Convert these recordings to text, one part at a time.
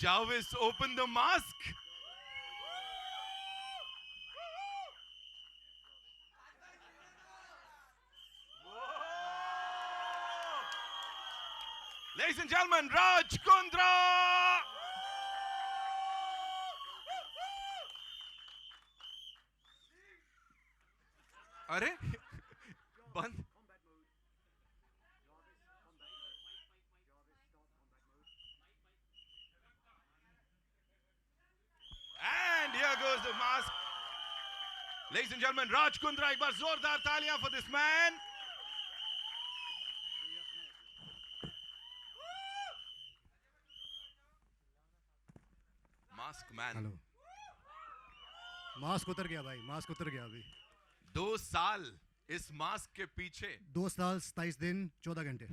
Jarvis, open the mask. Ladies and gentlemen, Raj Kundra! अरे बंद. And here goes the mask. Ladies and gentlemen, Raj Kundra, एक बार जोरदार तालियां for this man. Mask man. Hello. Mask उतर गया भाई, mask उतर गया अभी. 2 साल इस मास्क के पीछे. 2 साल 27 दिन 14 घंटे.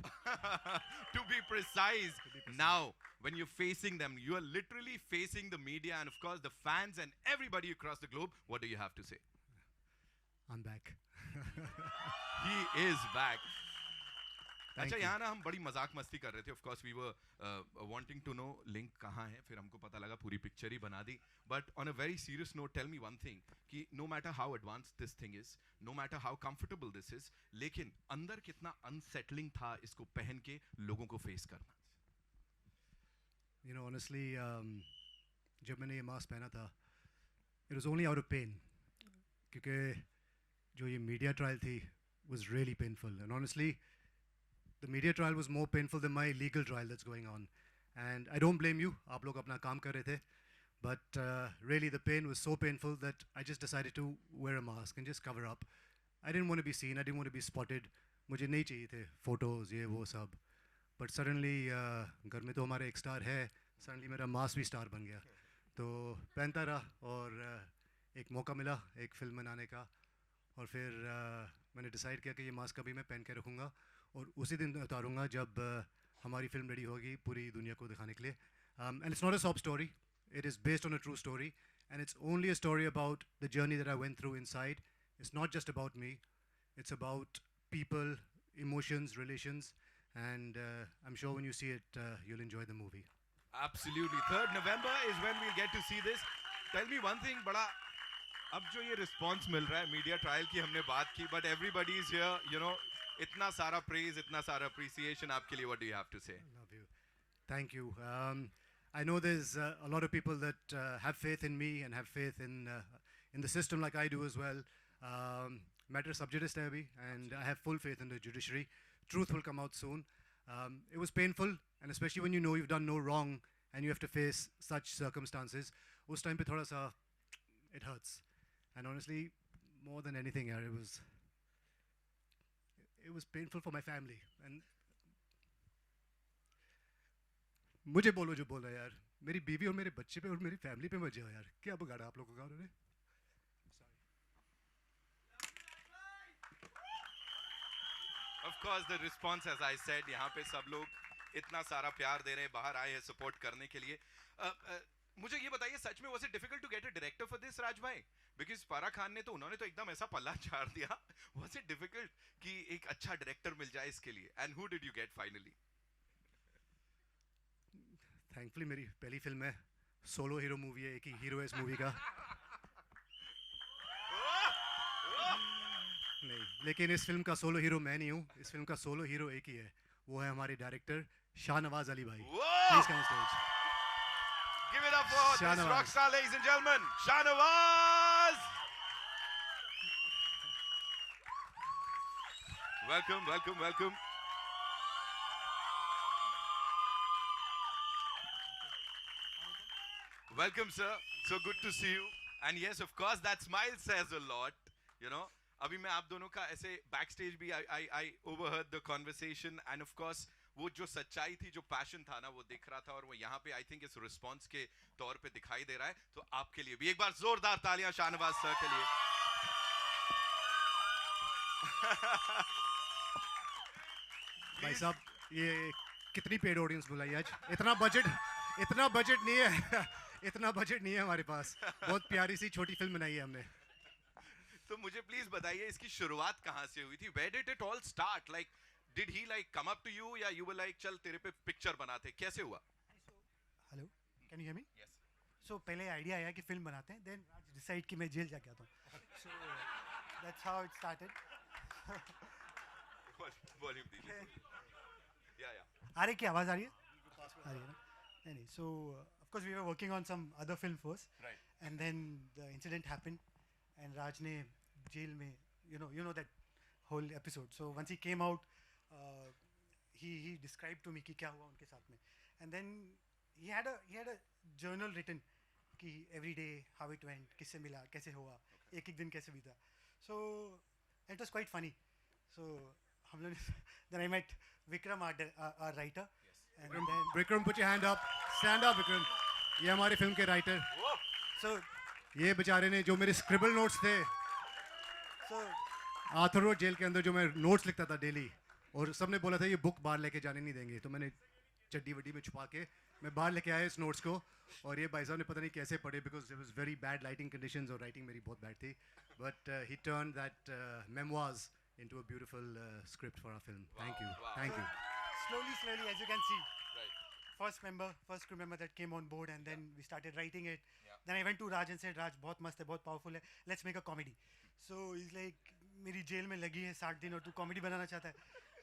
To be precise, now when you're facing them, you are literally facing the media and of course the fans and everybody across the globe. What do you have to say? I'm back. He is back. अच्छा यहाँ ना हम बड़ी मजाक मस्ती कर रहे थे. Of course we were wanting to know link कहाँ है. फिर हमको पता लगा पूरी पिक्चर ही बना दी. But on a very serious note, tell me one thing कि no matter how advanced this thing is, no matter how comfortable this is, लेकिन अंदर कितना unsettling था इसको पहन के लोगों को face करना. You know, honestly, जब मैंने ये मास्क पहना था, it was only out of pain. क्योंकि जो ये media trial थी was really painful. And honestly, the media trial was more painful than my legal trial that's going on. And I don't blame you. आप लोग अपना काम कर रहे थे. But really the pain was so painful that I just decided to wear a mask and just cover up. I didn't want to be seen. I didn't want to be spotted. मुझे नहीं चाहिए थे photos ये वो सब. But suddenly घर में तो हमारे एक star है. Suddenly मेरा mask भी star बन गया. तो पहनता रहा और एक मौका मिला एक फिल्म बनाने का. और फिर मैंने डिसाइड किया कि ये मास्क अभी मैं पहन के रखूँगा और उसी दिन उतारूँगा जब हमारी फिल्म रेडी होगी पूरी दुनिया को दिखाने के लिए. And it's not a sob story. It is based on a true story and it's only a story about the journey that I went through inside. It's not just about me. It's about people, emotions, relations and I'm sure when you see it you'll enjoy the movie. Absolutely. 3rd November is when we'll get to see this. Tell me one thing, बड़ा अब जो ये response मिल रहा है media trial की हमने बात की, but everybody is here, you know, इतना सारा प्रेज, इतना सारा अप्रिसिएशन आपके लिए. What do you have to say? Love you. Thank you. I know there's a lot of people that have faith in me and have faith in the system like I do as well. Matter sub judice hai abhi, and I have full faith in the judiciary. Truth will come out soon. It was painful, and especially when you know you've done no wrong and you have to face such circumstances. Us time pe thoda sa it hurts. And honestly, more than anything, it was painful for my family. And मुझे बोलो जो बोला यार, मेरी बीवी और मेरे बच्चे पे और मेरी फैमिली पे मत जाओ यार. क्या बगाड़ा आप लोगों का उन्होंने? Of course, the response, as I said, यहाँ पे सब लोग इतना सारा प्यार दे रहे हैं, बाहर आए हैं सपोर्ट करने के लिए. मुझे ये बताइए, सच में was it difficult to get a director for this, राज भाई? Because फारा खान ने तो उन्होंने तो एकदम ऐसा पल्ला झाड़ दिया. Was it difficult कि एक अच्छा डायरेक्टर मिल जाए इसके लिए? And who did you get finally? Thankfully मेरी पहली फिल्म है, सोलो हीरो मूवी है, एक ही हीरो है इस मूवी का. नहीं, लेकिन इस फिल्म का सोलो हीरो मैं नहीं हूँ. इस फिल्म का सोलो हीरो एक ही है, वो है हमारे डायरेक्टर शाहनवाज अली भाई. Please come on stage. Give it up for this rock star, ladies and gentlemen, Shahnawaz. Welcome, welcome, welcome. Welcome, sir. So good to see you. And yes, of course, that smile says a lot. You know, अभी मैं आप दोनों का ऐसे backstage भी I overheard the conversation, and of course वो जो सच्चाई थी, जो पैशन था ना, वो दिख रहा था, और वो यहाँ पे आई थिंक इस रिस्पॉन्स के तौर पे दिखाई दे रहा है. तो आपके लिए भी एक बार जोरदार तालियां शाहनवाज सर के लिए. भाई साहब, ये कितनी पेड ऑडियंस बुलाई आज? इतना बजट नहीं है. इतना बजट नहीं है हमारे पास. बहुत प्यारी सी छोटी फिल्म बनाई है हमने. तो मुझे प्लीज बताइए, इसकी शुरुआत कहाँ से हुई थी? Where did it all start? Like, did he like come up to you, या you were like चल तेरे पे पिक्चर बनाते? कैसे हुआ? Hello, can Can you hear me? Yes. So पहले idea आया कि film बनाते हैं, then Raj decide कि मैं जेल जाके आता हूँ. So that's how it started. Volume दीजिए. Yeah. आ रही क्या आवाज़ आ रही है? आ रही है ना? नहीं. So of course we were working on some other film first. Right. And then the incident happened, and Raj ने jail में, you know that whole episode. So once he came out, he described to me कि क्या हुआ उनके साथ में. And then he had a journal written कि every day how it went, किससे मिला, कैसे हुआ, एक दिन कैसे बीता. So it was quite funny. So हम लोग then I met Vikram, our writer. And then Vikram, put your hand up. Stand up, Vikram. ये हमारे फिल्म के राइटर. so ये बेचारे ने जो मेरे स्क्रिबल नोट्स थे, so आर्थर रोड जेल के अंदर जो मैं नोट्स लिखता था डेली, और सबने बोला था ये बुक बाहर लेके जाने नहीं देंगे, तो मैंने चड्डी वड्डी में छुपा के मैं बाहर लेके आया इस नोट्स को, और ये भाई साहब ने पता नहीं कैसे पढ़े, because it was very bad lighting conditions और राइटिंग मेरी बहुत बैड थी, but he turn that memoirs into a beautiful script for our film. Thank you. Wow. Thank you. slowly as you can see, Right. first crew member that came on board, and then we started writing it. Yeah. Then I went to Raj and said, Raj, बहुत मस्त है, बहुत powerful है, let's make a comedy. So he's like, मेरी jail में लगी है 60 दिन और तू comedy बनाना चाहता है.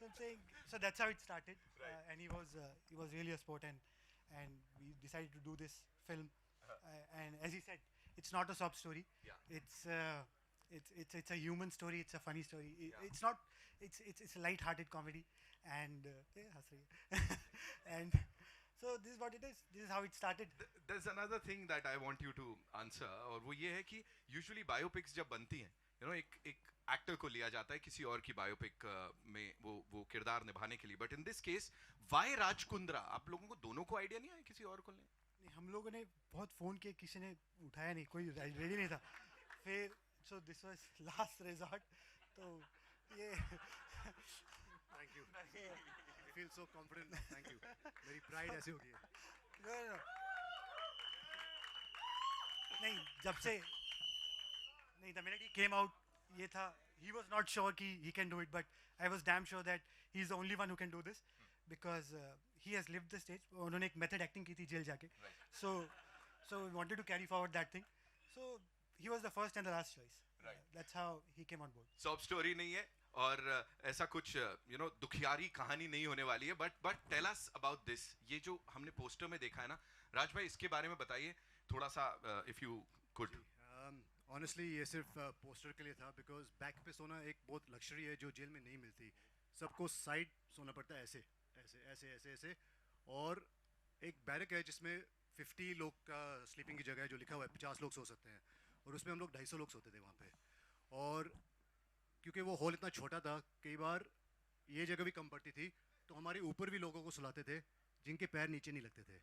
So I'm saying, so that's how it started. Right. And he was really a sport, and we decided to do this film. And as he said, it's not a sob story. Yeah. It's a human story. It's a funny story. Yeah. It's not. It's a light-hearted comedy, and हंस रही है. And so this is what it is. This is how it started. There's another thing that I want you to answer, और वो ये है कि usually biopics जब बनती हैं, you know, एक एक्टर को लिया जाता है किसी और की बायोपिक में वो किरदार निभाने के लिए, but in this case why Raj Kundra? आप लोगों को दोनों को आइडिया नहीं आया किसी और को ले? हम लोगों ने बहुत फ़ोन किए, किसी ने उठाया नहीं, कोई रेडी नहीं था. फिर so this was last resort. तो ये Thank you. I feel so confident now. Thank you. मेरी pride ऐसे हो गई है. no. नहीं, जब से नहीं, the minute he came out, ये था, he was not sure कि he can do it, but I was damn sure that he's the only one who can do this, because he has lived the stage. उन्होंने एक method acting की थी jail जाके. So we wanted to carry forward that thing. So he was the first and the last choice. Right. That's how he came on board. Sob story नहीं है और ऐसा कुछ दुखियारी कहानी नहीं होने वाली है, but tell us about this. ये जो हमने पोस्टर में देखा है ना, राज भाई, इसके बारे में बताइए थोड़ा सा, इफ यू कुड. ऑनेस्टली ये सिर्फ पोस्टर के लिए था, बिकॉज बैक पे सोना एक बहुत लग्जरी है जो जेल में नहीं मिलती. सबको साइड सोना पड़ता है, ऐसे ऐसे ऐसे ऐसे ऐसे, और एक बैरक है जिसमें 50 लोग का स्लीपिंग की जगह है, जो लिखा हुआ है 50 लोग सो सकते हैं, और उसमें हम लोग 250 लोग सोते थे वहाँ पे. और क्योंकि वो हॉल इतना छोटा था, कई बार ये जगह भी कम पड़ती थी, तो हमारे ऊपर भी लोगों को सुलाते थे जिनके पैर नीचे नहीं लगते थे.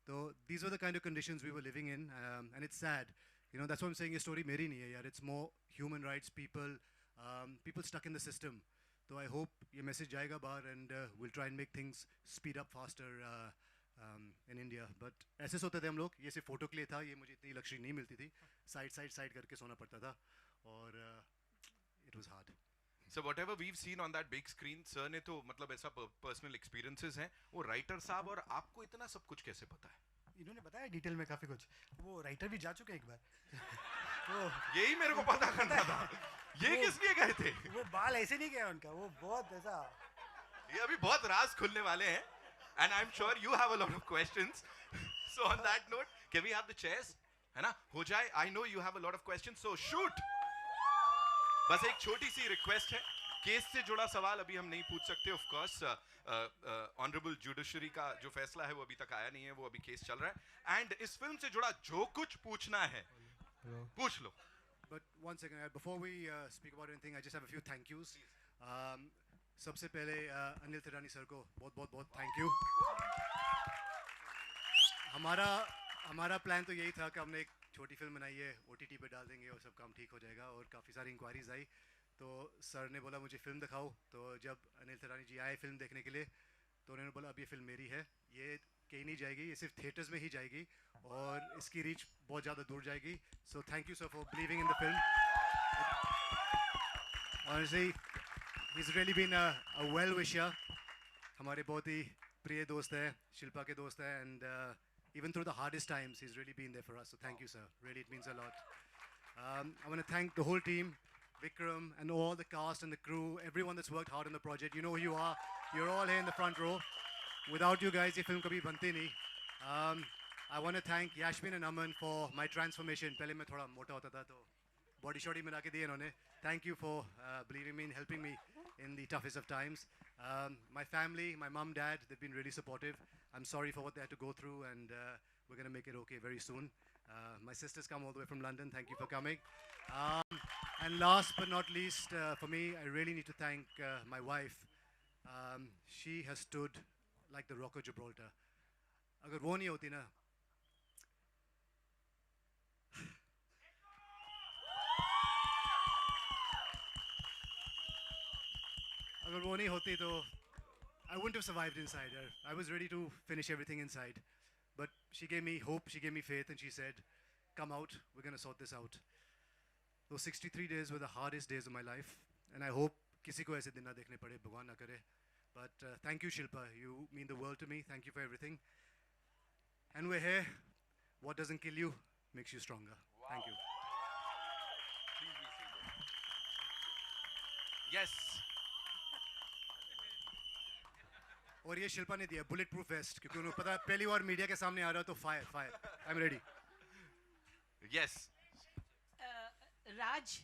तो these were the kind of conditions we were living in, and it's sad. You know, that's what I'm saying, ये story मेरी नहीं है यार. It's more human rights, people stuck in the system. So I hope ये message जाएगा बाहर, and we'll try and make things speed up faster in India. But ऐसे सोते थे हम लोग. ये सिर्फ फोटो के लिए था, ये मुझे इतनी लक्ष्य नहीं मिलती थी. साइड करके सोना पड़ता था, और it was hard. So whatever we've seen on that big screen, sir ने तो मतलब ऐसा पर्सनल एक्सपीरियंसेस हैं. वो राइटर साहब, और आपको इतना सब कुछ कैसे पता है? इन्होंने बताया डिटेल में काफ़ी कुछ. वो राइटर भी जा चुके हैं एक बार. वो यही मेरे को पता करना था. ये किस लिए गए थे? वो बाल ऐसे नहीं गया उनका, वो बहुत ऐसा. ये अभी बहुत राज खुलने वाले हैं, and I'm sure you have a lot of questions. So on that note, can we have the chairs? है ना, हो जाए. I know you have a lot of questions, so shoot. बस एक छोटी सी रिक्वेस्ट है, केस से जुड़ा सवाल अभी हम नहीं पूछ सकते. ऑफ कोर्स ऑनरेबल जुडिशरी का जो फैसला है वो अभी तक आया नहीं है, वो अभी केस चल रहा है. एंड इस फिल्म से जुड़ा जो कुछ पूछना है पूछ लो. But one second, before we speak about anything, I just have a few thank yous. सबसे पहले अनिल तिरानी सर को बहुत थैंक यू. हमारा प्लान तो यही था कि हमने एक छोटी फिल्म बनाई है, OTT पे डाल देंगे और सब काम ठीक हो जाएगा, और काफ़ी सारी इंक्वायरीज आई, तो सर ने बोला मुझे फ़िल्म दिखाओ. तो जब अनिल तिरानी जी आए फिल्म देखने के लिए, तो उन्होंने बोला अब ये फिल्म मेरी है, ये कहीं नहीं जाएगी, ये सिर्फ थिएटर्स में ही जाएगी, और इसकी रीच बहुत ज़्यादा दूर जाएगी. So thank you sir for believing in the film. Honestly he is really been a well wisher. हमारे बहुत ही प्रिय दोस्त है, शिल्पा के दोस्त है, and even through the hardest times, he's really been there for us. So thank you, sir. Really, it means a lot. I want to thank the whole team, Vikram, and all the cast and the crew, everyone that's worked hard on the project. You know who you are. You're all here in the front row. Without you guys, ये film कभी बनती नहीं. I want to thank Yashmin and Aman for my transformation. पहले मैं थोड़ा मोटा होता था तो body shorty मिला के दिए इन्होंने. Thank you for believing me and helping me in the toughest of times. My family, my mom, dad, they've been really supportive. I'm sorry for what they had to go through, and we're going to make it okay very soon. My sisters come all the way from London. Thank you for coming. And last but not least, for me, I really need to thank my wife. She has stood like the Rock of Gibraltar. अगर वो नहीं होती ना, अगर वो नहीं होती तो I wouldn't have survived inside her. I was ready to finish everything inside. But she gave me hope, she gave me faith, and she said, come out, we're going to sort this out. Those 63 days were the hardest days of my life. And I hope किसी को ऐसे दिन ना देखने पड़े, भगवान ना करे. But thank you, Shilpa. You mean the world to me. Thank you for everything. And we're here. What doesn't kill you makes you stronger. Wow. Thank you. Please be seated. Yes. और ये शिल्पा ने दिया bullet proof waste क्योंकि उन्हें पता है पहली बार media के सामने आ रहा तो fire fire I am ready Yes. Raj,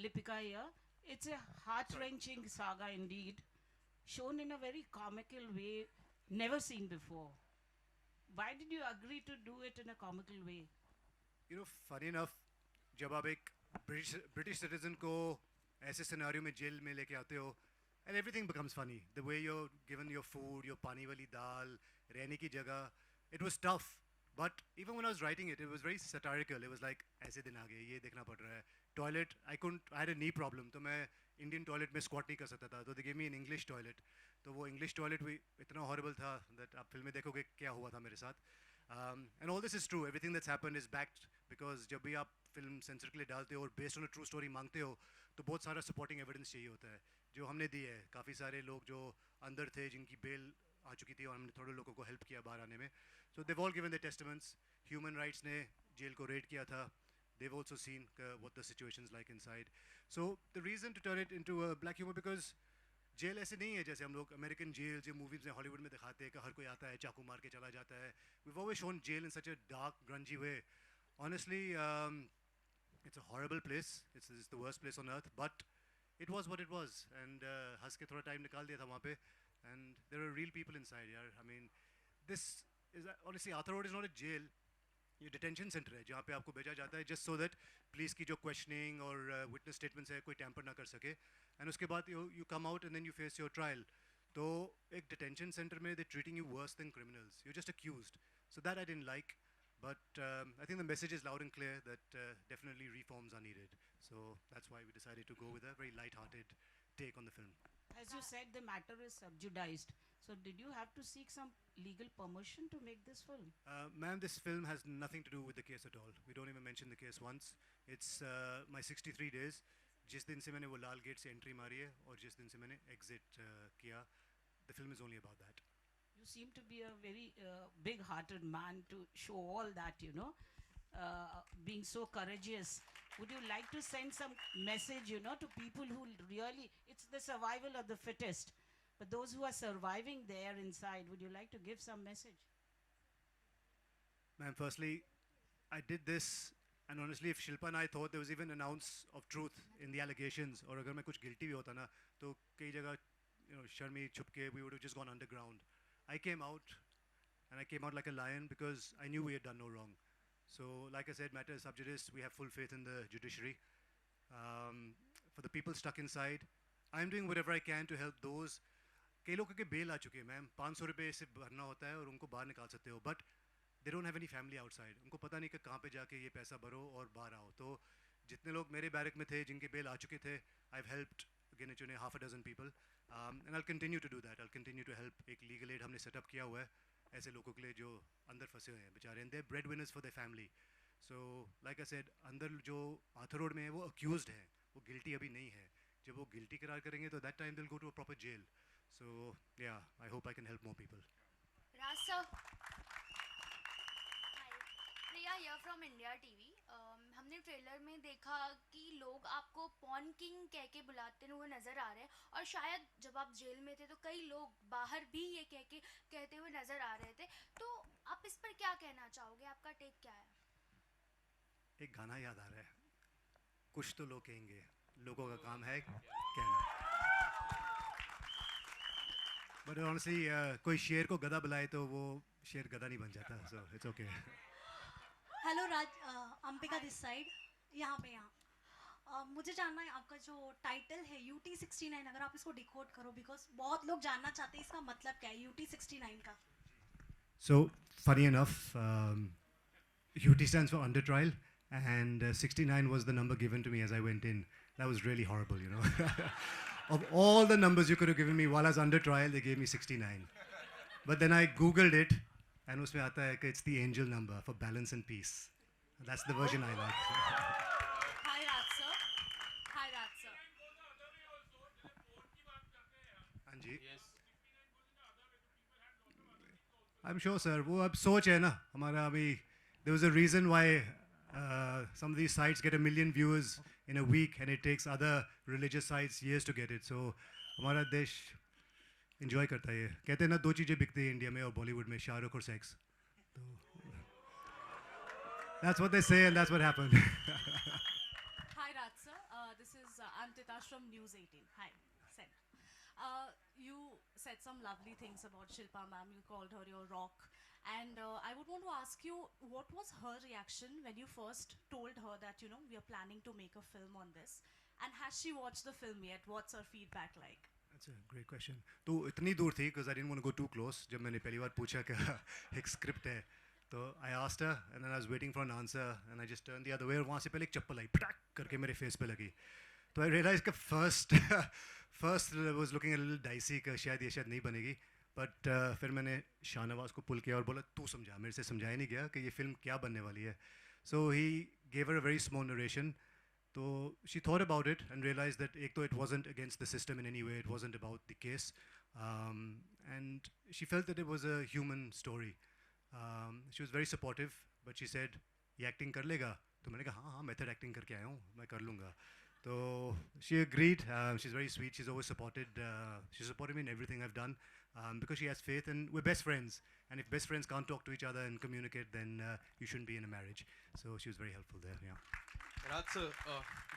Lipika here. It's a heart-wrenching saga indeed, shown in a very comical way, never seen before. Why did you agree to do it in a comical way? You know, funny enough, जब आप एक British citizen को ऐसे scenario में jail में लेके आते हो, and everything becomes funny. The way you're given your food, your pani wali dal, रहने की जगह, it was tough. But even when I was writing it, it was very satirical. It was like, ऐसे दिन आ गए, ये देखना पड़ रहा है. Toilet, I had a knee problem, तो मैं Indian toilet में squat नहीं कर सकता था. So they gave me an English toilet. तो वो English toilet भी इतना horrible था that आप फिल्म में देखोगे क्या हुआ था मेरे साथ. And all this is true. Everything that's happened is backed because जब भी आप फिल्म सेंसर के लिए डालते हो और based on a true story मांगते हो, तो बहुत सारा supporting evidence चाहिए होता है. जो हमने दी है, काफ़ी सारे लोग जो अंदर थे जिनकी बेल आ चुकी थी और हमने थोड़े लोगों को हेल्प किया बाहर आने में. So they've all given their testaments. Human Rights ने जेल को रेड किया था. They've also seen what the situation's like inside. So the reason to turn it into a black humor because jail ऐसे नहीं है जैसे हम लोग अमेरिकन जेल जो मूवीज़ में हॉलीवुड में दिखाते हैं कि हर कोई आता है चाकू मार के चला जाता है. We've always shown jail in such a dark, grungy way. Honestly, it's a horrible place. It's the worst place on earth. But it was what it was. And हंस के थोड़ा टाइम निकाल दिया था वहाँ पे. And there are real people inside, यार. I mean, this is honestly Arthur Road is not a jail. ये detention center है जहाँ पे आपको भेजा जाता है just so that police की जो questioning और witness statements है कोई tamper ना कर सके. And उसके बाद you come out and then you face your trial. तो एक detention center में they're treating you worse than criminals. You're just accused. So that I didn't like. But I think the message is loud and clear that definitely reforms are needed. So that's why we decided to go with a very light-hearted take on the film. As you said, the matter is subjudiced. So did you have to seek some legal permission to make this film? Ma'am, this film has nothing to do with the case at all. We don't even mention the case once. It's my 63 days. जिस दिन से मैंने वो लाल gate से entry मारी है और जिस दिन से मैंने एग्जिट किया, the film is only about that. You seem to be a very big-hearted man to show all that, you know, being so courageous. Would you like to send some message, you know, to people who really, it's the survival of the fittest, but those who are surviving there inside, would you like to give some message? Ma'am, firstly, I did this, and honestly, if Shilpa and I thought there was even an ounce of truth in the allegations, or अगर मैं कुछ guilty भी होता ना, तो कई जगह, you know, शर्मी छुपके, we would have just gone underground. I came out, and I came out like a lion because I knew we had done no wrong. So, like I said, matter is sub judice. We have full faith in the judiciary. For the people stuck inside, I'm doing whatever I can to help those. कई लोगों के bell आ चुके हैं ma'am 500 रुपये से भरना होता है और उनको बाहर निकाल सकते हो but they don't have any family outside. उनको पता नहीं कि कहाँ पे जाके ये पैसा भरो और बाहर आओ. तो जितने लोग मेरे बैरक में थे जिनके बेल आ चुके थे, I've helped गिने चुने half a dozen people. And I'll continue to do that. I'll continue to help. एक legal aid हमने set up किया हुआ है ऐसे लोगों के लिए जो अंदर फंसे हुए हैं बेचारे. And they're breadwinners for their family. So like I said, अंदर जो आर्थर रोड में है वो accused है, वो guilty अभी नहीं है. जब वो guilty करार करेंगे तो that time they'll go to a proper jail. So yeah, I hope I can help more people. Raj sir. From India TV. हमने ट्रेलर में देखा कि लोग आपको पॉन किंग कह के बुलाते हुए नज़र आ रहे हैं, और शायद जब आप जेल में थे तो कई लोग बाहर भी ये कहते हुए नज़र आ रहे थे। तो आप इस पर क्या कहना चाहोगे, आपका टेक क्या है? एक गाना याद आ रहा है, कुछ तो लोग कहेंगे, लोगों का काम है कहना। बट ऑनेस्टली कोई शेर को गधा बुलाए तो वो शेर गधा नहीं बन जाता, so it's okay. Hello Raj, Ambika this side, यहाँ पे यहाँ मुझे जानना है आपका जो टाइटल है UT69, अगर आप इसको डिकोड करो, बिकॉज बहुत लोग जानना चाहते हैं इसका मतलब क्या है UT69 का। So funny enough, UT stands for under trial, and 69 was the number given to me as I went in. That was really horrible, you know. Of all the numbers you could have given me while I was under trial, they gave me 69. But then I googled it, and उसमें आता है कि it's the angel number for balance and peace. That's the version I like. Hi Raj sir. Hi Raj sir. हाँ जी. I'm sure, sir. वो अब सोच है ना हमारा अभी. There was a reason why some of these sites get 1 million viewers in a week, and it takes other religious sites years to get it. So हमारा देश enjoy करता है ये. कहते हैं ना दो चीज़ें बिकती हैं इंडिया में और बॉलीवुड में, शाहरुख और सेक्स. तो that's what they say, and that's what happened. Hi Raj sir. This is Antita from News 18. Hi. Sen. You said some lovely things about Shilpa ma'am. You called her your rock. And I would want to ask you, what was her reaction when you first told her that, you know, we are planning to make a film on this? And has she watched the film yet? What's her feedback like? That's a great question. तो इतनी दूर थी because I didn't want to go too close. जब मैंने पहली बार पूछा कि एक script है, तो I asked her, and then I was waiting for an answer, and I just turned the other way. और वहाँ से पहले एक चप्पल आई, पटाक करके मेरे face पे लगी. तो I realized कि first was looking a little dicey कि शायद ये शायद नहीं बनेगी. बट फिर मैंने शाहनवाज को पुल किया और बोला तू समझा, मेरे से समझाया नहीं गया कि ये फिल्म क्या बनने वाली है. So he gave her a very small narration. तो she thought about it and realise that एक तो it wasn't against the system in any way, it wasn't about the case, and she felt that it was a human story. She was very supportive, but she said ये acting कर लेगा? तो मैंने कहा हाँ method acting करके आया हूँ, मैं कर लूँगा. So she agreed. She's very sweet. She's always supported. She's supported me in everything I've done because she has faith, and we're best friends. And if best friends can't talk to each other and communicate, then you shouldn't be in a marriage. So she was very helpful there. Yeah. Raj sir,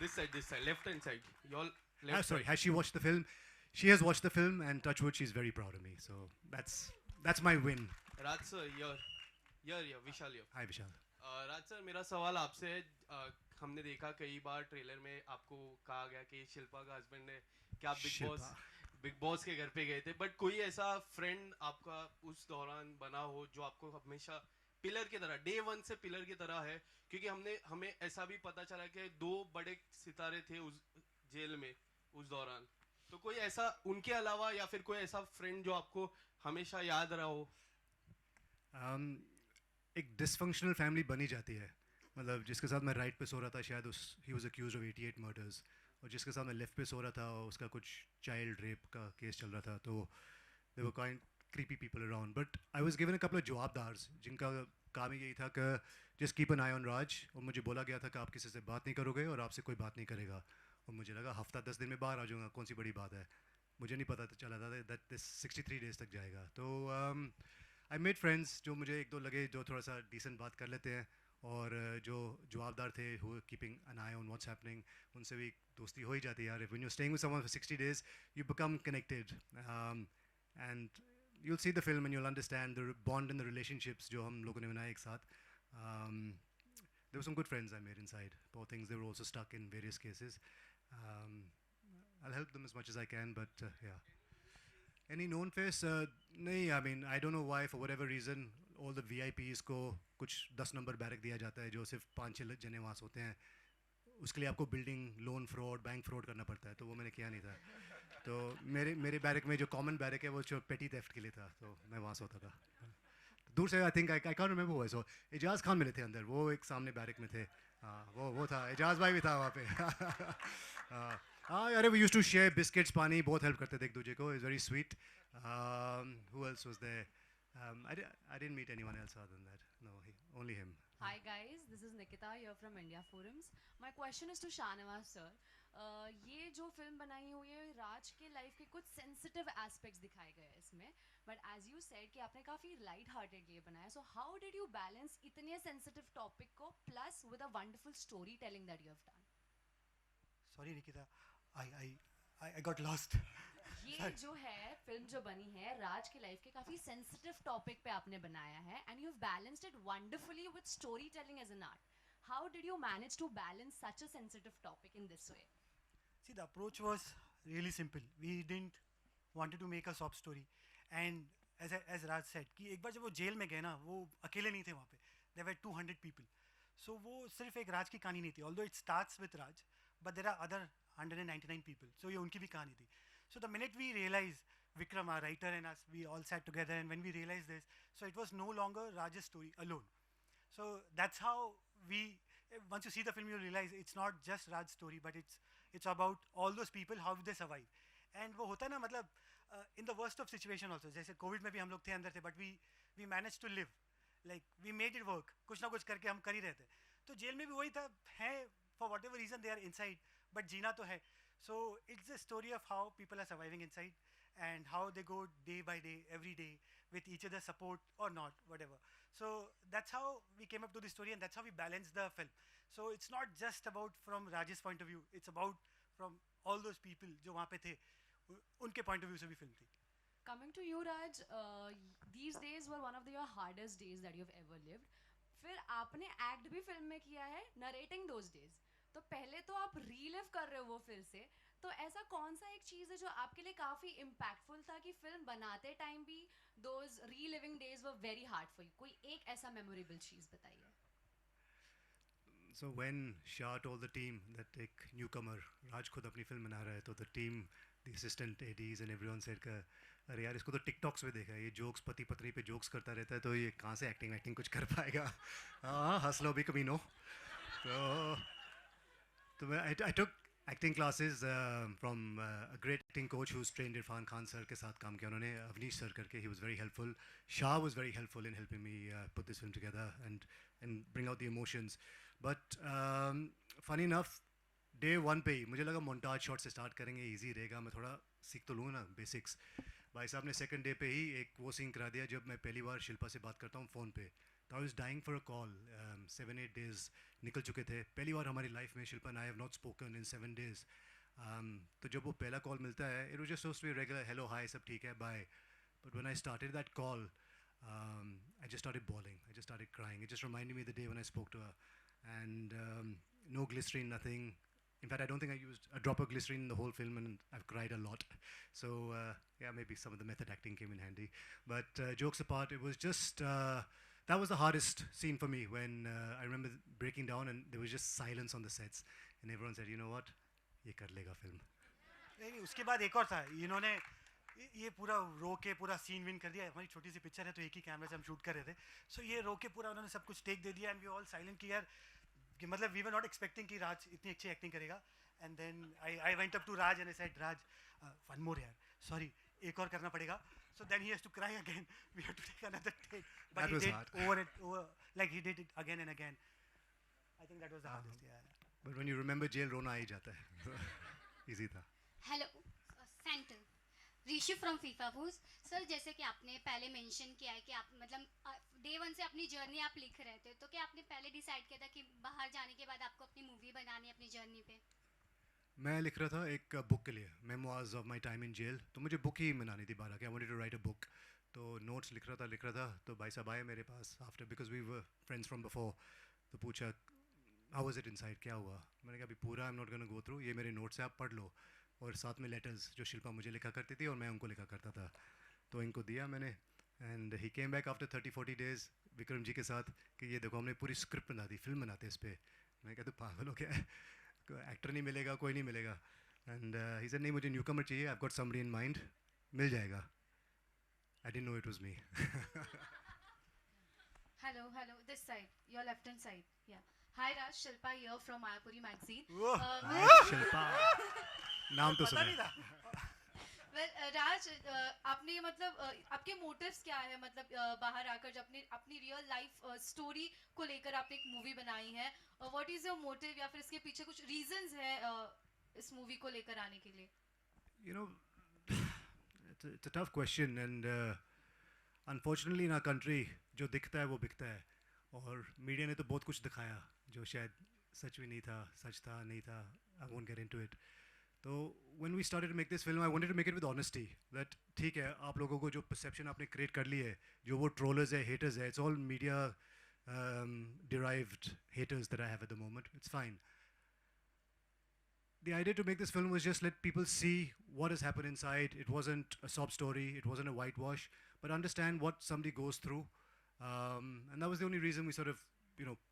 this side, left hand side. Y'all left. Sorry. Has she watched the film? She has watched the film, and touch wood, she's very proud of me. So that's my win. Raj sir, here, Vishal here. Hi, Vishal. Raj sir, मेरा सवाल आपसे है. हमने देखा कई बार trailer में आपको कहा गया कि शिल्पा का हस्बैंड है, क्या बिग बॉस के घर पे गए थे, बट कोई ऐसा फ्रेंड आपका उस दौरान बना हो जो आपको हमेशा पिलर की तरह, डे वन से पिलर की तरह है? क्योंकि हमें ऐसा भी पता चला कि 2 बड़े सितारे थे उस जेल में उस दौरान. तो कोई ऐसा उनके अलावा या फिर कोई ऐसा फ्रेंड जो आपको हमेशा याद रहा हो? एक डिसफंक्शनल फैमिली बनी जाती है. मतलब जिसके साथ मैं राइट पे सो रहा था, शायद he was accused of 88 murders, और जिसके साथ मैं लेफ्ट पे सो रहा था उसका कुछ चाइल्ड रेप का केस चल रहा था. तो they were kind creepy people around, but I was given a couple of जवाबदार्स जिनका काम ही यही था कि just keep an eye on Raj. और मुझे बोला गया था कि आप किसी से बात नहीं करोगे और आपसे कोई बात नहीं करेगा. और मुझे लगा हफ्ता 10 दिन में बाहर आ जाऊँगा, कौन सी बड़ी बात है. मुझे नहीं पता चला था दैट दिस 63 डेज तक जाएगा. तो आई मेड फ्रेंड्स जो मुझे एक दो लगे जो थोड़ा सा डिसेंट बात कर लेते हैं, और जो जवाबदार थे who keeping an eye on what's happening, उनसे भी दोस्ती हो ही जाती है यार. When you staying with someone for 60 days you become connected, and you'll see the film and you'll understand the bond and the relationships जो हम लोगों ने बनाए एक साथ. There were some good friends I made inside. Poor things, they were also stuck in various cases. I'll help them as much as I can, but yeah. Any known face? नहीं, I mean I don't know why, for whatever reason all the VIPs को कुछ 10 number barrack दिया जाता है जो सिर्फ 5-6 जने वहाँ सोते हैं. उसके लिए आपको building loan fraud, bank fraud करना पड़ता है. तो वो मैंने किया नहीं था. तो मेरे बैरक में जो कॉमन बैरक है वो जो पेटी थेफ्ट के लिए था, तो मैं वहाँ सोता था. तो दूर से I think I can't remember हुआ. सो एजाज खान मिले थे अंदर, वो एक सामने बैरक में थे. वो था एजाज भाई भी था वहाँ पे. हाँ अरे we used to share biscuits, पानी, बहुत हेल्प करते थे एक दूसरे को. Is very sweet. Who else was there? I didn't meet anyone else other than that. No, only him. Hi guys, this is Nikita here from India Forums. My question is to Shahnawaz sir. ये जो film बनाई हुई है राज के life के कुछ sensitive aspects दिखाए गए हैं इसमें, बट एज यू सेड कि आपने काफ़ी लाइट हार्टेडली बनाया, so how did you balance इतने सेंसिटिव टॉपिक को plus with a wonderful story telling that you have done? Sorry, Nikita. I got lost. ये जो है फिल्म जो बनी है राज के लाइफ के काफ़ी सेंसिटिव टॉपिक पे आपने बनाया है and you have balanced it wonderfully with story telling as an art. How did you manage to balance such a sensitive topic in this way? See, the approach was really simple. We didn't wanted to make a sob story, and as Raj said कि एक बार जब वो jail में गए ना, वो अकेले नहीं थे वहाँ पे. There were 200 people. So वो सिर्फ एक राज की कहानी नहीं थी. Although it starts with Raj, but there are other 199 people. So ये उनकी भी कहानी थी. So the minute we realized, Vikram, our writer, and us, we all sat together, and when we realized this, so it was no longer Raj's story alone. So that's how we. Once you see the film, you realize it's not just Raj's story, but it's about all those people, how they survive. And वो होता है ना, मतलब in the worst of situation also, जैसे Covid में भी हम लोग थे अंदर थे, but we managed to live, like we made it work. कुछ ना कुछ करके हम कर ही रहे थे. तो जेल में भी वही था, है for whatever reason they are inside, but जीना तो है. So it's a story of how people are surviving inside and how they go day by day, every day, with each other's support or not, whatever. So that's how we came up to the story, and that's how we balanced the film. So it's not just about from Raj's point of view, it's about from all those people जो वहाँ पे थे, उनके point of view से भी film थी. Coming to you, Raj, these days were one of your hardest days that you've ever lived. फिर आपने एक्ट भी फिल्म में किया है नरेटिंग दोज डेज. तो पहले तो आप रीलिव कर रहे हो वो फिर से, तो ऐसा कौन सा एक चीज़ है जो आपके लिए काफ़ी इम्पैक्टफुल था कि फिल्म बनाते टाइम भी those reliving days were very hard for you? कोई एक ऐसा मेमोरेबल चीज़ बताइए. So when Shah told the team that एक newcomer राज खुद अपनी फिल्म बना रहा है, तो the team, the assistant ADs and everyone said का अरे यार इसको तो टिकटॉक्स में देखा है, ये जोक्स पति पत्नी पे जोक्स करता रहता है, तो ये कहाँ से एक्टिंग कुछ कर पाएगा. हाँ हंस लो भी कमीनो. तो मैं I took acting classes from a great acting coach who's trained Irfan Khan sir के साथ काम किया उन्होंने, अवनीश सर करके. He was very helpful. Shah was very helpful in helping me put this film together and bring out the emotions. But funny enough, day one पे ही मुझे लगा montage shot से start करेंगे, easy रहेगा, मैं थोड़ा सीख तो लूँ ना basics. भाई साहब ने second day पे ही एक वो scene करा दिया जब मैं पहली बार शिल्पा से बात करता हूँ फ़ोन पे. तो I was dying for a call. 7-8 days निकल चुके थे. पहली बार हमारी लाइफ में Shilpa and I have not spoken in 7 days. तो जब वो पहला कॉल मिलता है, it was just supposed to be regular, hello, hi, सब ठीक है, bye. But when I started that call, I just started bawling. I just started crying. It just reminded me of the day when I spoke to her. And no glycerine, nothing. In fact, I don't think I used a drop of glycerine in the whole film, and I've cried a lot. So yeah, maybe some of the method acting came in handy. But jokes apart, it was just that was the hardest scene for me when I remember breaking down and there was just silence on the sets, and everyone said, "You know what? ये कर लेगा film." नहीं, उसके बाद एक और था, इन्होंने ये पूरा रो के पूरा सीन विन कर दिया. हमारी छोटी सी पिक्चर है तो एक ही कैमरा से हम शूट कर रहे थे. सो ये रो के पूरा उन्होंने सब कुछ टेक दे दिया, एंड वी ऑल साइलेंट कि यार कि मतलब वी वर नॉट एक्सपेक्टिंग कि राज इतनी अच्छी एक्टिंग करेगा. And then I went up to Raj and I said, Raj one more यार, सॉरी एक और करना पड़ेगा. So then he has to cry again. We have to take another take. But That he was did hard. over, like he did it again and again. I think that was the hardest. Yeah. But when you remember jail, रोना आ ही जाता है. Easy था. Hello centre Rishi from FIFA बूज. Sir जैसे कि आपने पहले mention किया है कि आप मतलब डे वन से अपनी जर्नी आप लिख रहे थे, तो क्या आपने पहले डिसाइड किया था कि बाहर जाने के बाद आपको अपनी मूवी बनानी है अपनी जर्नी पे? मैं लिख रहा था एक बुक के लिए, memoirs of my time in jail. तो मुझे बुक ही बनानी थी 12 की. I wanted to write a book. तो नोट्स लिख रहा था. तो भाई साहब आए मेरे पास after, because we were friends from before. तो पूछा how was it inside, क्या हुआ? मैंने कहा अभी पूरा I'm not going to go through, ये मेरे नोट्स हैं, आप पढ़ लो. और साथ में लेटर्स जो शिल्पा मुझे लिखा करती थी और मैं उनको लिखा करता था, तो इनको दिया मैंने. And he came back after 30-40 days Vikram ji के साथ कि ये देखो हमने पूरी स्क्रिप्ट बना दी, फिल्म बनाते इस पर. मैं कहता पागल हो क्या है, एक्टर नहीं मिलेगा, कोई नहीं मिलेगा. एंड ही सेड नहीं मुझे न्यूकमर चाहिए, I have got somebody in mind, मिल जाएगा. I didn't know it was me. Hello, this side, your left hand side. Yeah. Hi Raj, Shilpa here from Mayapuri magazine. Whoa. Shilpa नाम तो पता सुना नहीं है. था. Well, Raj, आपने मतलब आपके मोटिव्स क्या है मतलब बाहर आकर जब अपनी रियल लाइफ स्टोरी को लेकर आपने एक मूवी बनाई है, व्हाट इज योर मोटिव या फिर इसके पीछे कुछ रीजंस है इस मूवी को लेकर आने के लिए? You know, it's a tough question, and unfortunately in our country, जो दिखता है वो बिकता है, और मीडिया ने तो बहुत कुछ दिखाया जो शायद सच भी नहीं था, सच था नहीं था. I won't get into it. तो when we started to make this film, I wanted to make it with honesty. That ठीक है, आप लोगों को जो perception आपने create कर ली है, जो वो trollers है, haters है, it's all media derived haters that I have at the moment. It's fine. The idea to make this film was just let people see what has happened inside. It wasn't a sob story, it wasn't a whitewash, but understand what somebody goes through. And that was the only reason we sort of,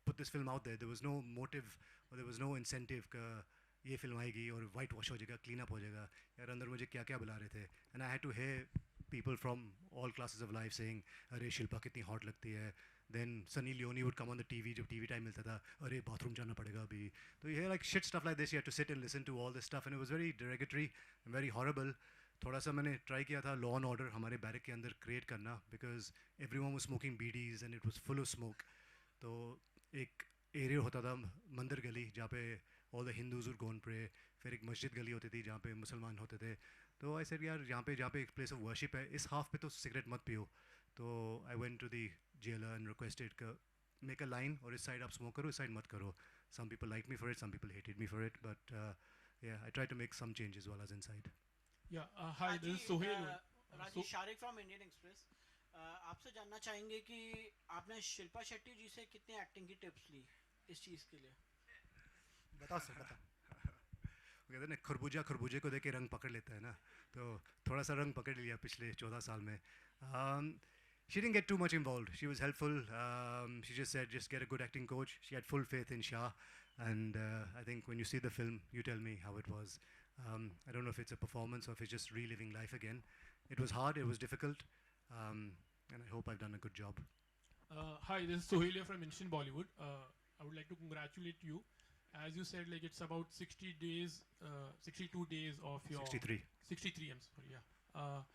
put this film out there. There was no motive or there was no incentive का ये film आएगी और white wash हो जाएगा, clean up हो जाएगा. यार अंदर मुझे क्या क्या बुला रहे थे. And I had to hear people from all classes of life saying, अरे शिल्पा कितनी hot लगती है. Then Sunny Leone would come on the TV जब TV time मिलता था, अरे bathroom जाना पड़ेगा अभी. So you hear like shit stuff like this. You had to sit and listen to all this stuff, and it was very derogatory and very horrible. थोड़ा सा मैंने try किया था law and order हमारे barrack के अंदर create करना, because everyone was smoking BDs and it was full of smoke. तो एक area होता था मंदिर गली जहाँ पे all the Hindus would go and pray. फिर एक मस्जिद गली होती थी जहाँ पे मुसलमान होते थे. तो I said यार यहाँ पे एक place of worship है, इस half पे तो cigarette मत पियो. तो I went to the jailer and requested make a line और इस side आप smoke करो, इस side मत करो. Some people liked me for it, some people hated me for it, but yeah, I tried to make some changes while I was inside. Yeah, hi, this is Sohail. राजी Shariq from Indian express. आपसे जानना चाहेंगे कि आपने शिल्पा शेट्टी जी से कितने acting की tips ली इस चीज़ के लिए? बताओ सर, बताओ. कहते हैं ना खरबूजे को देख के रंग पकड़ लेता है ना, तो थोड़ा सा रंग पकड़ लिया पिछले 14 साल में. She didn't get too much involved. She was helpful. She just said, just get a good acting coach. She had full faith in Shah. And I think when you see the film, you tell me how it was. I don't know if it's a performance or if it's just reliving life again. It was hard, it was difficult. And I hope I've done a good job. Hi, this is Sohail from Instant Bollywood. I would like to congratulate you. As you said, like it's about 60 days, 62 days of your... 63. 63, I'm sorry, yeah.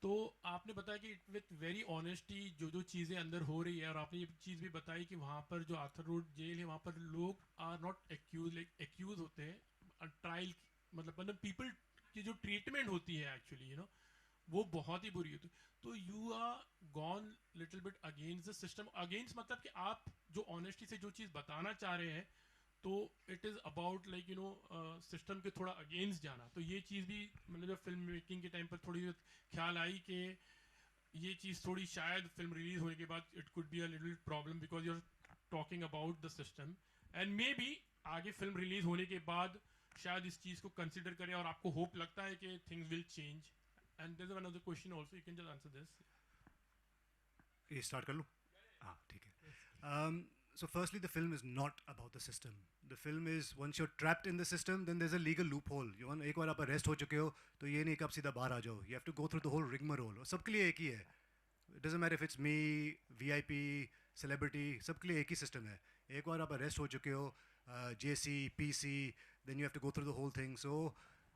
तो आपने बताया कि with very honesty जो चीज़ें अंदर हो रही है, और आपने ये चीज़ भी बताई कि वहाँ पर जो आर्थर रोड जेल है वहाँ पर लोग are not accused, like accused होते हैं ट्रायल, मतलब पीपल की जो ट्रीटमेंट होती है एक्चुअली वो बहुत ही बुरी होती है. तो you are gone little bit against the system. Against मतलब कि आप जो ऑनेस्टी से जो चीज़ बताना चाह रहे हैं, तो it is about like system के थोड़ा अगेंस्ट जाना. तो ये चीज़ भी मतलब जब फिल्म मेकिंग के टाइम पर थोड़ी ख्याल आई कि ये चीज़ थोड़ी शायद फिल्म रिलीज होने के बाद it could be a little problem because you are talking about the system, and maybe आगे फिल्म रिलीज होने के बाद शायद इस चीज़ को कंसिडर करें और आपको होप लगता है कि things will change. And there is another question also, you can just answer this. ये स्टार्ट कर लूँ? हाँ ठीक है. So firstly, the film is not about the system. The film is, once you're trapped in the system, then there's a legal loophole. एक बार आप arrest हो चुके हो, तो ये नहीं कि आप सीधा बाहर आ जाओ. You have to go through the whole rigmarole. और सबके लिए एक ही है. It doesn't matter if it's me, VIP, celebrity, सबके लिए एक ही system है. एक बार आप arrest हो चुके हो, JC, PC, then you have to go through the whole thing. So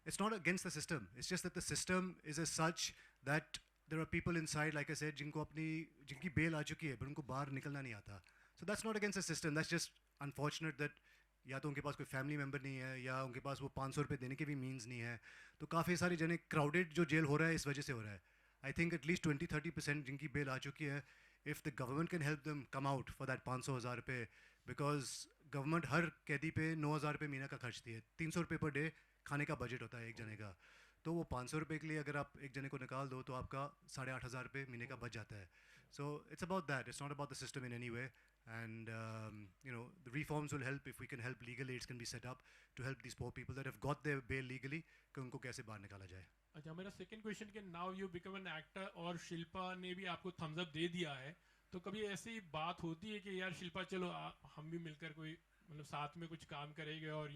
it's not against the system. It's just that the system is as such that there are people inside, like I said, जिनकी bail आ चुकी है, but उनको बाहर निकलना नहीं आता. So that's not against the system. That's just unfortunate that या तो उनके पास कोई फैमिली मेम्बर नहीं है, या उनके पास वो 500 रुपये देने के भी मीन्स नहीं है. तो काफ़ी सारी जने क्राउडेड जो जेल हो रहा है इस वजह से हो रहा है. आई थिंक एटलीस्ट 20-30% जिनकी बेल आ चुकी है, if the government can help them come out for that 500,000 रुपये, बिकॉज गवर्नमेंट हर कैदी पे 9,000 रुपये महीना का खर्चती है. 300 रुपये पर डे खाने का बजट होता है एक जने का. तो वो 500 रुपये के लिए अगर आप एक जने को निकाल दो तो आपका 8,500 रुपये महीने का बच जाता है. So it's about that. It's not about the system in any way. And the reforms will help if we can help. Legal aids can be set up to help these poor people that have got their bail legally. कि उनको कैसे बाहर निकाला जाए. अच्छा, मेरा second question कि now you become an actor और शिल्पा ने भी आपको थम्स अप दे दिया है, तो कभी ऐसी बात होती है कि यार शिल्पा चलो हम भी मिलकर कोई मतलब साथ में कुछ काम करेंगे, और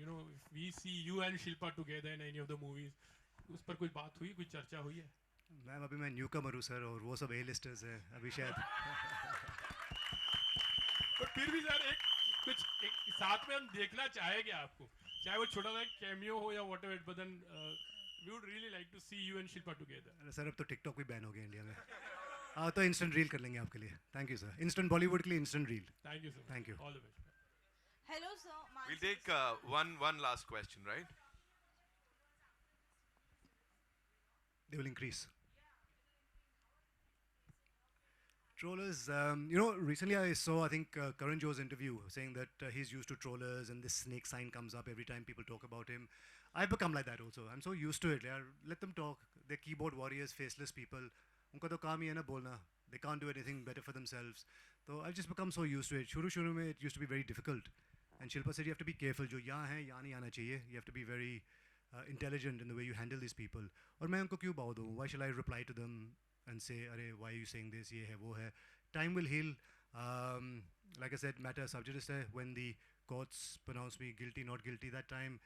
we see you and Shilpa together in any of the movies, उस पर कोई बात हुई, कोई चर्चा हुई है? मैम अभी मैं न्यू कमर हूँ सर, और वो सब A-listers हैं अभी शायद. पर फिर भी सर कुछ साथ में हम देखना चाहेंगे आपको, चाहे वो छोटा सा कैमियो हो या whatever, but then we would really like to see you and Shilpa together. अरे सर अब तो टिकटॉक भी बैन हो गया इंडिया में. तो इंस्टेंट रील कर लेंगे आपके लिए. Thank you sir. Instant Bollywood के लिए instant reel. Thank you, sir. Thank you. All the best. Hello, sir. We'll take one last question, right? They will increase. Trollers, recently I saw, I think, Karan Johar's interview saying that he's used to trollers and this snake sign comes up every time people talk about him. I've become like that also. I'm so used to it. Yeah. Let them talk. They're keyboard warriors, faceless people. Unka to kaam hi hai na bolna. They can't do anything better for themselves. So I've just become so used to it. Shuru mein it used to be very difficult. And Shilpa said you have to be careful. Jo yahan hai, yahan nahi aana chahiye. You have to be very intelligent in the way you handle these people. Aur main unko kyun bao दूं? Why shall I reply to them and say, "Arey, why are you saying this? Ye hai, wo hai." Time will heal. Like I said, matter sub judice hai. When the courts pronounce me guilty, not guilty, that time,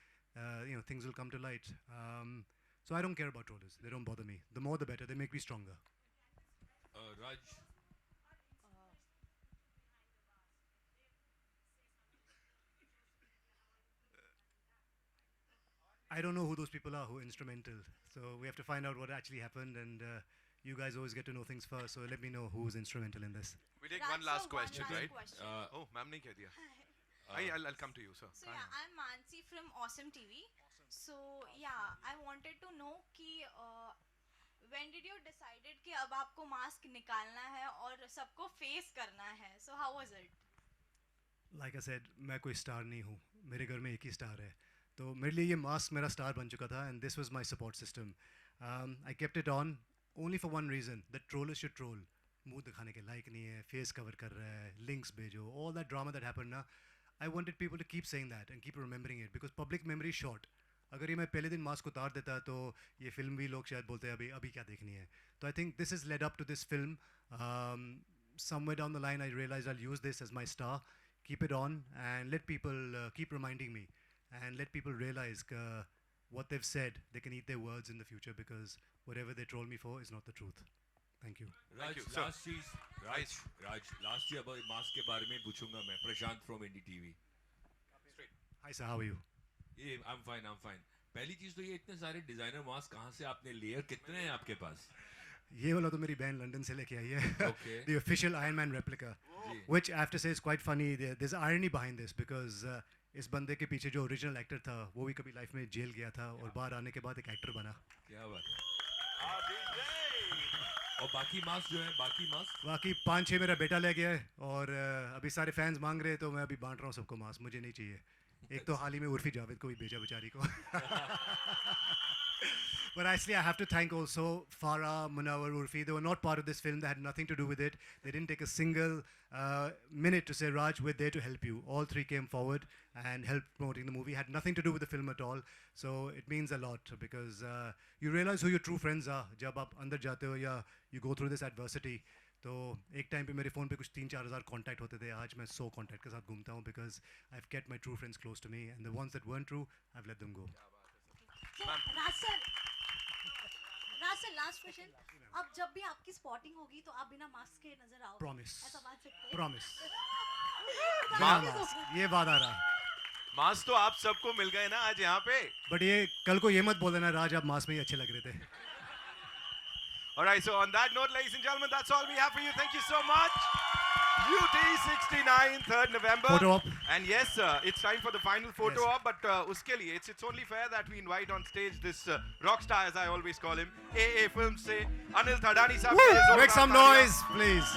things will come to light. So I don't care about trollers. They don't bother me. The more, the better. They make me stronger. Raj. I don't know who those people are who are instrumental. So we have to find out what actually happened, and you guys always get to know things first. So let me know who's instrumental in this. We take Raj, one last sir, question, one last right? question. Oh, ma'am ne keh diya. I'll come to you, sir. So yeah, I'm Mansi from Awesome TV. So yeah, I wanted to know कि when did you decided कि अब आपको mask निकालना है और सबको face करना है? So how was it? Like I said, मैं कोई स्टार नहीं हूँ. मेरे घर में एक ही स्टार है. तो मेरे लिए ये मास्क मेरा स्टार बन चुका था, and this was my support system. I kept it on only for one reason: that trollers should troll. मुंह दिखाने के लायक नहीं है, face cover कर रहा है, links भेजो, all that drama that happened ना. I wanted people to keep saying that and keep remembering it because public memory is short. अगर ये मैं पहले दिन मास्क उतार देता तो ये फिल्म भी लोग शायद बोलते हैं अभी क्या देखनी है. तो I think this has led up to this film. Somewhere down the line I realized I'll use this as my star, keep it on and let people keep reminding me and let people realize what they've said, they can eat their words in the future because whatever they troll me for is not the truth. Thank you. Raj, last चीज Raj, last चीज अब mask के बारे में पूछूंगा मैं. प्रशांत from Indie TV. Hi sir, how are you? I'm fine. पहली चीज तो ये इतने सारे डिजाइनर मास्क कहाँ से आपने लिए, कितने हैं आपके पास? ये वाला तो मेरी बहन लंदन से लेके आई है. Okay. The official Iron Man replica, which I have to say is quite funny. There's irony behind this because इस बंदे के पीछे जो ओरिजिनल एक्टर था वो भी कभी लाइफ में जेल गया था और बाहर आने के बाद एक एक्टर बना. क्या बात. और बाकी मास्क जो है, बाकी 5-6 मेरा बेटा ले गया है और अभी सारे फैंस मांग रहे हैं तो मैं अभी बांट रहा हूँ सबको मास्क. मुझे नहीं चाहिए. एक तो हाल ही में उर्फी जावेद को भी भेजा बेचारी को. But actually, I have to thank also Farah, Munawar, Urfi. They were not part of this film. They had nothing to do with it. They didn't take a single minute to say, Raj, we're there to help you. All three came forward and helped promoting the movie. Had nothing to do with the film at all. So it means a lot because you realize who your true friends are. जब आप अंदर जाते हो या you go through this adversity. तो एक time पे मेरे फ़ोन पे कुछ 3-4 हज़ार कॉन्टैक्ट होते थे. आज मैं 100 कॉन्टैक्ट के साथ घूमता हूँ because I've kept my true friends close to me and the ones that weren't true, I've let them go. Raj sir last question. अब जब भी आपकी स्पॉटिंग होगी तो आप बिना मास्क के नजर आओगे. Promise. ऐसा मान सकते हैं? Promise. मास्क, ये वादा रहा. मास्क तो आप सबको मिल गए ना आज यहाँ पे. बट ये कल को ये मत बोल देना राज आप मास्क में ही अच्छे लग रहे थे. Alright, so on that note, ladies and gentlemen, that's all we have for you. Thank you so much. UT 69, 3rd November. Photo op. And yes, it's time for the final photo op. But uske liye, it's only fair that we invite on stage this rock star, as I always call him, AA Films se Anil Thadani sahab. Make some noise, please.